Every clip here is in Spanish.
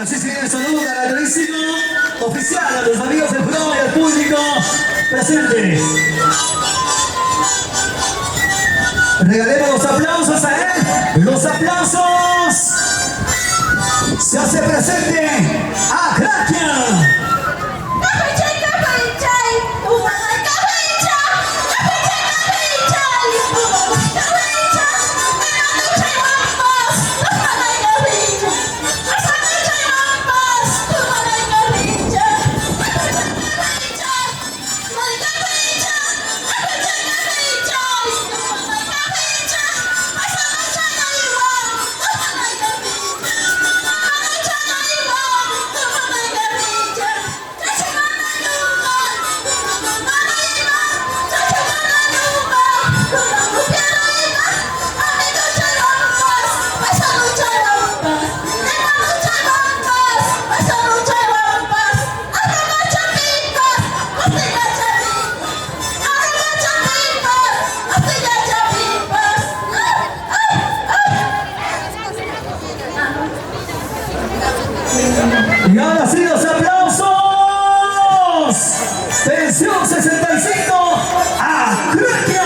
Bueno, sí, el saludo característico oficial a los amigos del jurado y al público presente. Regalemos los aplausos a él. Los aplausos. Se hace presente a Krakia. Y ahora sí los aplausos. Tensión 65 a Krakia.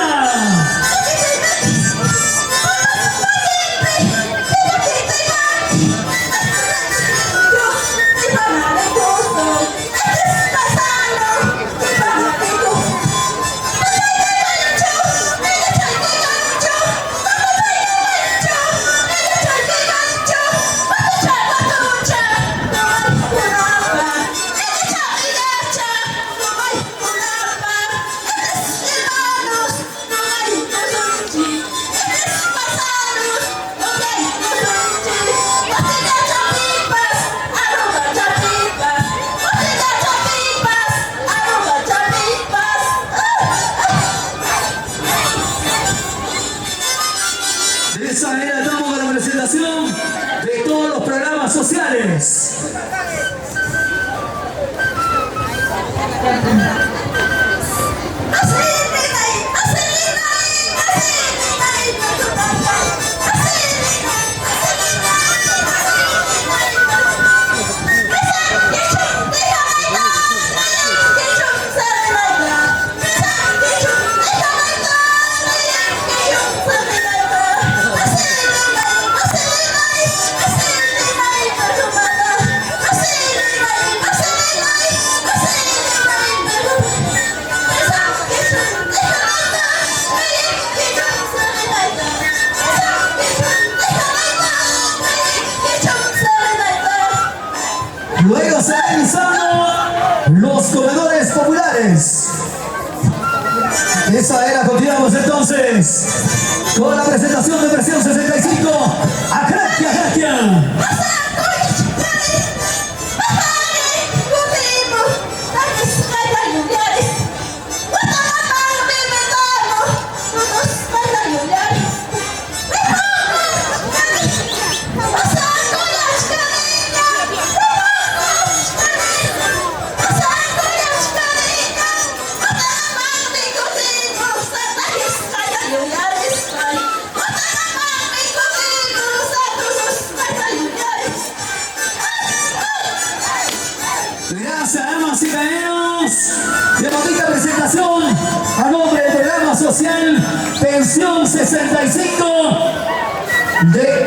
De esa manera estamos con la presentación de todos los programas sociales. Luego se han realizado los comedores populares. De esa era continuamos entonces con la presentación de versión 65 a Krakia. Gracias, damas y caballeros. De bonita presentación a nombre del programa social Pensión 65 de